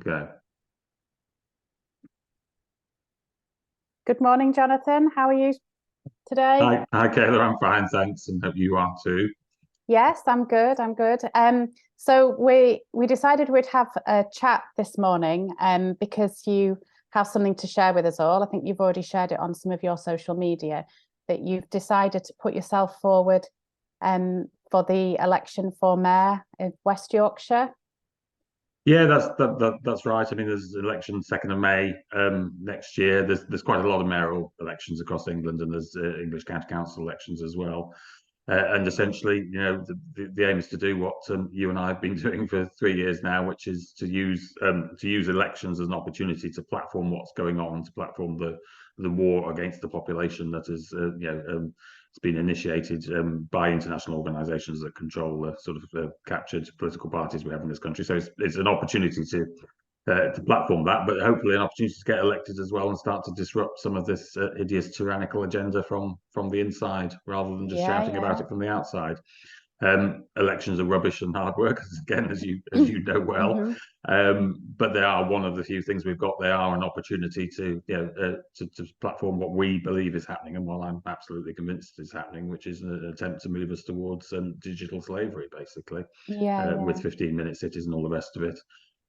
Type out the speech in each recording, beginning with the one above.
go. Good morning, Jonathan. How are you today? Hi, Kaela. I'm fine, thanks, and hope you are too. Yes, I'm good. I'm good. So we decided we'd have a chat this morning, because you have something to share with us all. I think you've already shared it on some of your social media that you've decided to put yourself forward, for the election for mayor of West Yorkshire. Yeah, that's right. I mean, there's an election 2nd of May next year. There's quite a lot of mayoral elections across England, and there's English county council elections as well. And essentially, the aim is to do what you and I have been doing for 3 years now, which is to use elections as an opportunity to platform what's going on, to platform the war against the population that is, it's been initiated by international organisations that control the sort of captured political parties we have in this country. So it's an opportunity to platform that, but hopefully an opportunity to get elected as well and start to disrupt some of this hideous tyrannical agenda from the inside, rather than just shouting about it from the outside. Elections are rubbish and hard work, again, as you know well. But they are one of the few things we've got. They are an opportunity to platform what we believe is happening, and what I'm absolutely convinced is happening, which is an attempt to move us towards digital slavery, basically, with 15-minute cities and all the rest of it.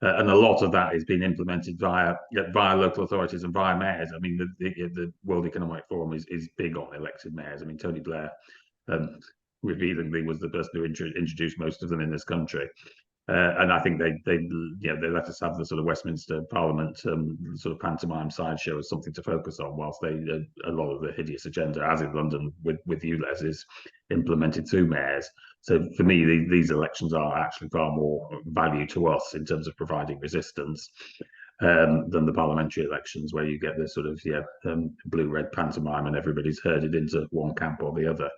And a lot of that is being implemented via local authorities and via mayors. I mean, the World Economic Forum is big on elected mayors. I mean, Tony Blair revealingly was the person who introduced most of them in this country. And I think they let us have the sort of Westminster Parliament sort of pantomime sideshow as something to focus on, whilst a lot of the hideous agenda, as in London with you, Les, is implemented through mayors. So for me, these elections are actually far more value to us in terms of providing resistance than the parliamentary elections, where you get this sort of blue-red pantomime and everybody's herded into one camp or the other.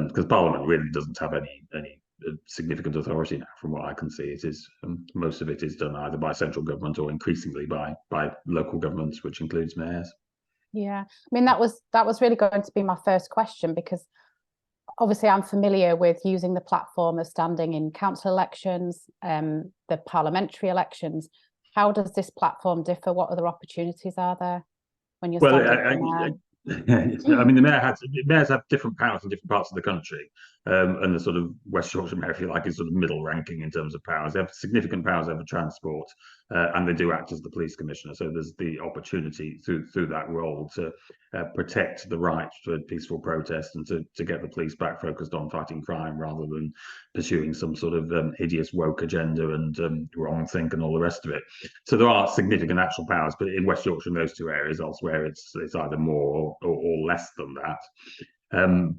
Because Parliament really doesn't have any significant authority now, from what I can see. It is most of it is done either by central government or increasingly by local governments, which includes mayors. Yeah, I mean, that was really going to be my first question, because obviously I'm familiar with using the platform of standing in council elections, the parliamentary elections. How does this platform differ? What other opportunities are there when you're standing? I mean, mayors have different powers in different parts of the country, and the sort of West Yorkshire Mayor, if you like, is sort of middle ranking in terms of powers. They have significant powers over transport, and they do act as the police commissioner. So there's the opportunity through that role to protect the right for peaceful protest, and to get the police back focused on fighting crime, rather than pursuing some sort of hideous woke agenda and wrong think and all the rest of it. So there are significant actual powers, but in West Yorkshire, in those two areas, elsewhere it's either more or less than that.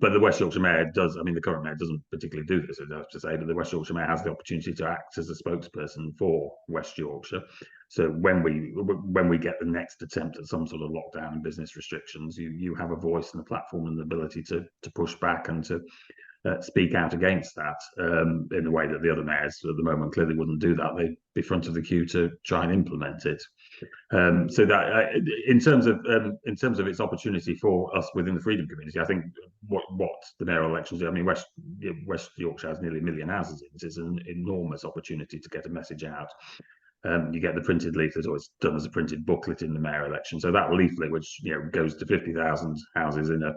But the West Yorkshire Mayor does, I mean, the current Mayor doesn't particularly do this, I have to say, but the West Yorkshire Mayor has the opportunity to act as a spokesperson for West Yorkshire. So when we get the next attempt at some sort of lockdown and business restrictions, you have a voice and a platform and the ability to push back and to speak out against that, in a way that the other mayors at the moment clearly wouldn't do that. They'd be front of the queue to try and implement it. So that in terms of its opportunity for us within the freedom community, I think what the mayoral elections do. I mean, West Yorkshire has nearly 1 million houses in it. It's an enormous opportunity to get a message out. You get the printed leaflet, or it's done as a printed booklet in the mayor election. So that leaflet, which goes to 50,000 houses in a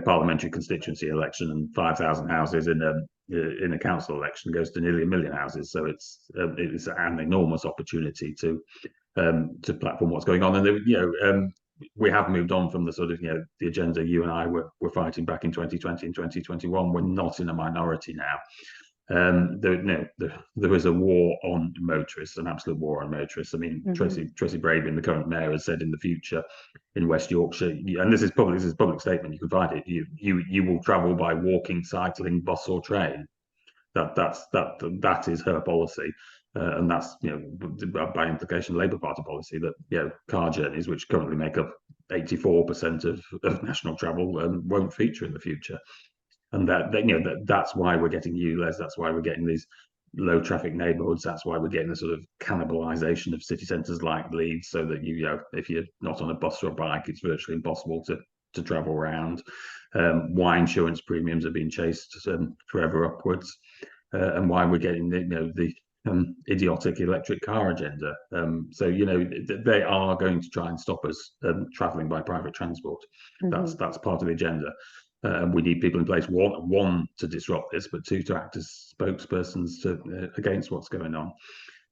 parliamentary constituency election, and 5,000 houses in a council election, goes to nearly 1 million houses. So it's an enormous opportunity to platform what's going on. And we have moved on from the sort of the agenda you and I were fighting back in 2020 and 2021. We're not in a minority now. There is a war on motorists, an absolute war on motorists. I mean, Tracy Brabin, the current mayor, has said in the future in West Yorkshire, and this is public statement, you can find it, you will travel by walking, cycling, bus or train. That is her policy, and that's by implication Labour Party policy, that car journeys, which currently make up 84% of national travel, won't feature in the future. And that's why we're getting ULEZ. That's why we're getting these low traffic neighbourhoods. That's why we're getting the sort of cannibalisation of city centres like Leeds, so that if you're not on a bus or a bike, it's virtually impossible to travel around. Why insurance premiums are being chased forever upwards, and why we're getting the idiotic electric car agenda. So they are going to try and stop us travelling by private transport. That's part of the agenda. We need people in place, one to disrupt this, but two to act as spokespersons against what's going on.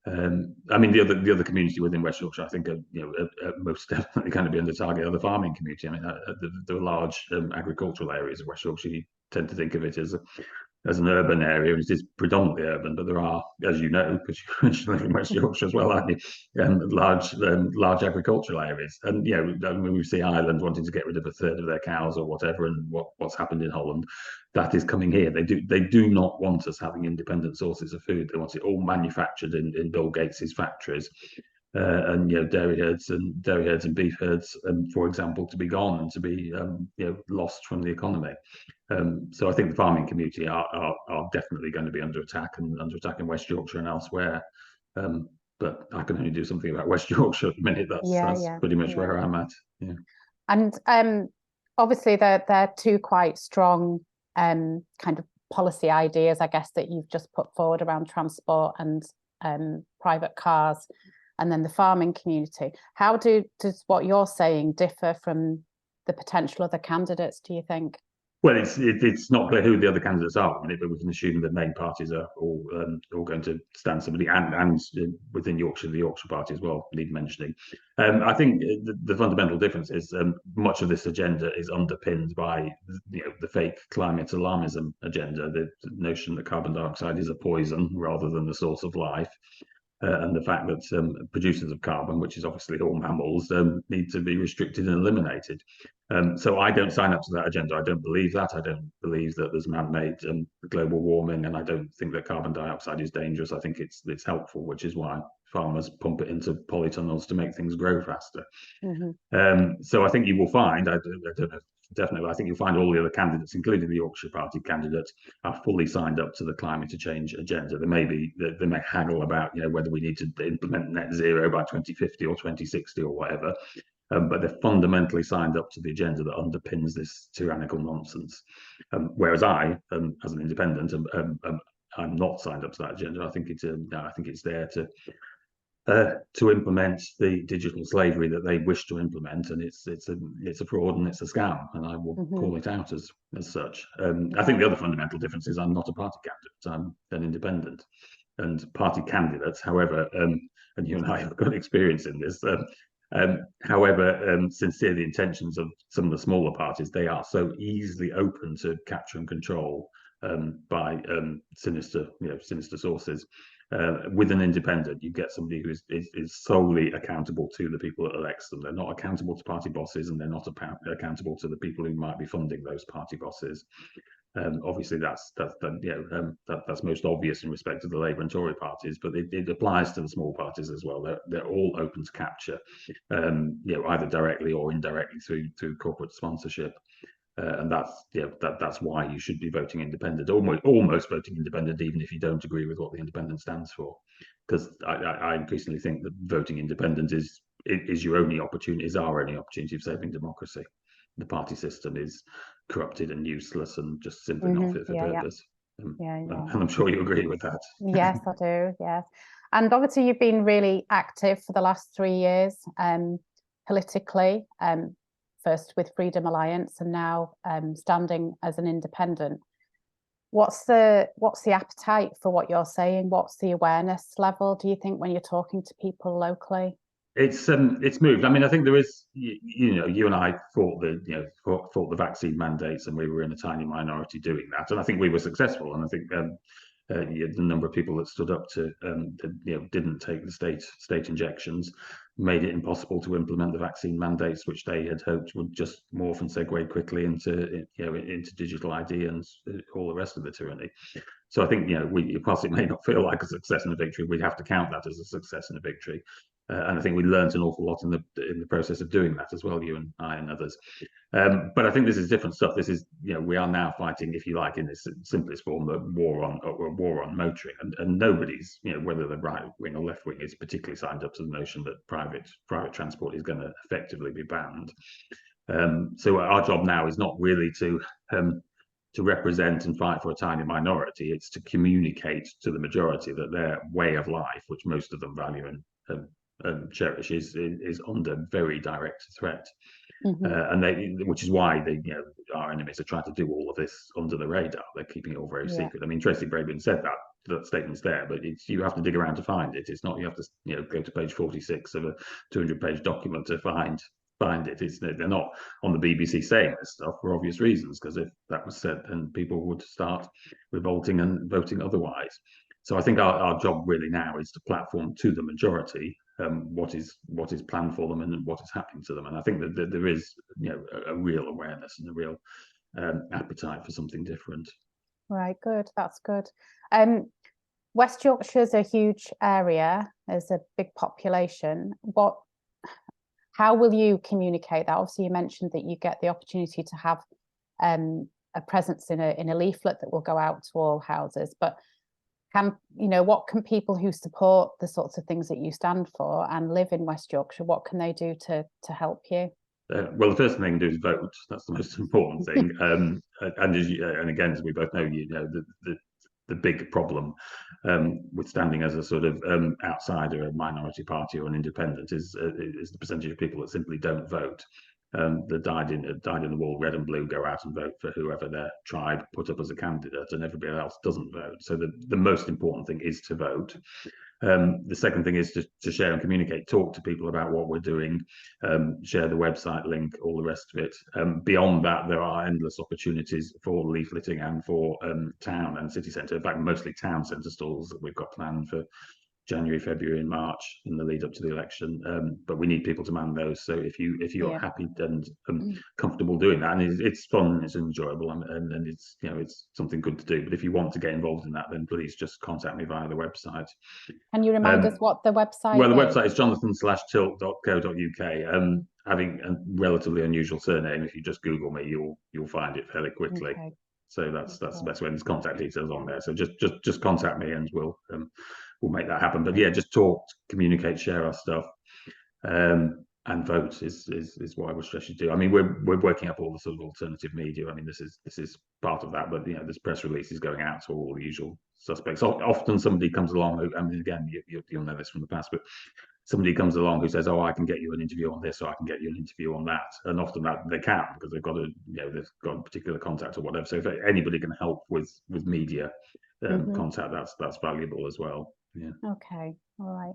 I mean, the other community within West Yorkshire, I think, are most definitely going to be under target of the farming community. I mean, the large agricultural areas of West Yorkshire, you tend to think of it as an urban area, and it is predominantly urban, but there are, as you know, because you live in West Yorkshire as well, aren't you, large agricultural areas. And when we see Ireland wanting to get rid of a third of their cows or whatever, and what's happened in Holland, that is coming here. They do not want us having independent sources of food. They want it all manufactured in Bill Gates's factories. And dairy herds and beef herds, for example, to be gone and to be lost from the economy. So I think the farming community are definitely going to be under attack, and under attack in West Yorkshire and elsewhere. But I can only do something about West Yorkshire at the minute. That's pretty much where I'm at. Yeah. And obviously they're two quite strong kind of policy ideas, I guess, that you've just put forward around transport and private cars, and then the farming community. How does what you're saying differ from the potential other candidates, do you think? Well, it's not clear who the other candidates are, but we can assume the main parties are all going to stand somebody, and within Yorkshire, the Yorkshire Party as well, need mentioning. I think the fundamental difference is much of this agenda is underpinned by the fake climate alarmism agenda, the notion that carbon dioxide is a poison rather than the source of life. And the fact that producers of carbon, which is obviously all mammals, need to be restricted and eliminated. So I don't sign up to that agenda. I don't believe that. I don't believe that there's man-made global warming, and I don't think that carbon dioxide is dangerous. I think it's helpful, which is why farmers pump it into polytunnels to make things grow faster. So I think you will find, I don't know, definitely, I think you'll find all the other candidates, including the Yorkshire Party candidate, are fully signed up to the climate change agenda. They may haggle about whether we need to implement net zero by 2050 or 2060 or whatever, but they're fundamentally signed up to the agenda that underpins this tyrannical nonsense. Whereas I, as an independent, I'm not signed up to that agenda. I think it's there to implement the digital slavery that they wish to implement, and it's a fraud and it's a scam, and I will call it out as such. I think the other fundamental difference is I'm not a party candidate. I'm an independent, and party candidates, however, and you and I have got experience in this. However sincere the intentions of some of the smaller parties, they are so easily open to capture and control by sinister sources. With an independent, you get somebody who is solely accountable to the people that elects them. They're not accountable to party bosses, and they're not accountable to the people who might be funding those party bosses. Obviously, that's most obvious in respect of the Labour and Tory parties, but it applies to the small parties as well. They're all open to capture, either directly or indirectly through corporate sponsorship. And that's why you should be voting independent, almost voting independent, even if you don't agree with what the independent stands for. Because I increasingly think that voting independent is your only opportunity, is our only opportunity of saving democracy. The party system is corrupted and useless and just simply not fit for purpose. And I'm sure you agree with that. Yes, I do. Yes. And obviously you've been really active for the last 3 years politically, first with Freedom Alliance and now standing as an independent. What's the appetite for what you're saying? What's the awareness level, do you think, when you're talking to people locally? It's moved. I mean, I think there is, you and I fought the vaccine mandates, and we were in a tiny minority doing that, and I think we were successful. And I think the number of people that stood up to didn't take the state injections made it impossible to implement the vaccine mandates, which they had hoped would just morph and segue quickly into digital ID and all the rest of the tyranny. So I think whilst it may not feel like a success and a victory, we'd have to count that as a success and a victory. And I think we learned an awful lot in the process of doing that as well, you and I and others. But I think this is different stuff. This is, we are now fighting, if you like, in this simplest form, a war on motoring, and nobody's, whether they're right wing or left wing, is particularly signed up to the notion that private transport is going to effectively be banned. So our job now is not really to to represent and fight for a tiny minority. It's to communicate to the majority that their way of life, which most of them value and cherish, is under very direct threat. And which is why our enemies are trying to do all of this under the radar. They're keeping it all very secret. I mean, Tracy Brabin said that statement's there, but you have to dig around to find it. It's not you have to go to page 46 of a 200-page document to find it. They're not on the BBC saying this stuff for obvious reasons, because if that was said, then people would start revolting and voting otherwise. So I think our job really now is to platform to the majority what is planned for them and what is happening to them. And I think that there is a real awareness and a real appetite for something different. Right, good. That's good. West Yorkshire is a huge area. There's a big population. How will you communicate that? Obviously, you mentioned that you get the opportunity to have a presence in a leaflet that will go out to all houses, but what can people who support the sorts of things that you stand for and live in West Yorkshire, what can they do to help you? Well, the first thing they can do is vote. That's the most important thing. And again, as we both know, the big problem with standing as a sort of outsider, a minority party or an independent is the percentage of people that simply don't vote. The dyed in the wool, red and blue, go out and vote for whoever their tribe put up as a candidate, and everybody else doesn't vote. So the most important thing is to vote. The second thing is to share and communicate, talk to people about what we're doing, share the website link, all the rest of it. Beyond that, there are endless opportunities for leafleting and for town and city centre, in fact, mostly town centre stalls that we've got planned for January, February, and March in the lead up to the election. But we need people to man those. So if you're happy and comfortable doing that, and it's fun, it's enjoyable, and it's something good to do. But if you want to get involved in that, then please just contact me via the website. Can you remind us what the website Well, the website is jonathan/tilt.co.uk. Having a relatively unusual surname, if you just Google me, you'll find it fairly quickly. Okay. So that's the best way. There's contact details on there. So just contact me and we'll make that happen. But yeah, just talk, communicate, share our stuff, and vote is what I would stress you to do. I mean, we're working up all the sort of alternative media. I mean, this is part of that. But this press release is going out to all the usual suspects. Often somebody comes along. I mean, again, you'll know this from the past, but somebody comes along who says, "Oh, I can get you an interview on this, or I can get you an interview on that," and often that they can, because they've got a particular contact or whatever. So if anybody can help with media contact, that's valuable as well. Yeah. Okay. All right.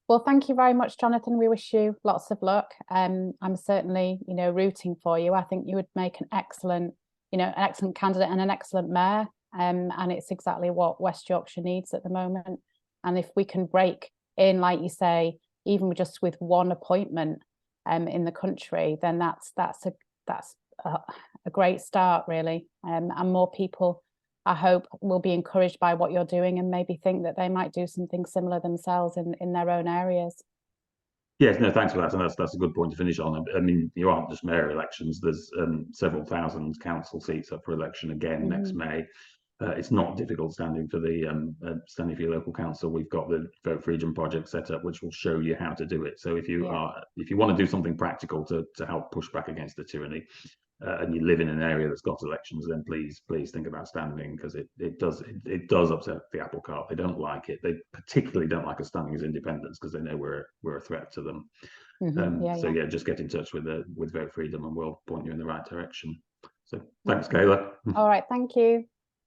Well, thank you very much, Jonathan. We wish you lots of luck. I'm certainly, rooting for you. I think you would make an excellent candidate and an excellent mayor. And it's exactly what West Yorkshire needs at the moment. And if we can break in, like you say, even just with one appointment in the country, then that's a great start, really. And more people, I hope, will be encouraged by what you're doing and maybe think that they might do something similar themselves in their own areas. Yes, no, thanks for that. And that's a good point to finish on. I mean, you aren't just mayor elections. There's several thousand council seats up for election again next May. It's not difficult standing for your local council. We've got the Vote Freedom project set up, which will show you how to do it. So if you want to do something practical to help push back against the tyranny, and you live in an area that's got elections, then please think about standing, because it does upset the apple cart. They don't like it. They particularly don't like us standing as independents, because they know we're a threat to them. So just get in touch with Vote Freedom and we'll point you in the right direction. So thanks, Kaela. All right, thank you.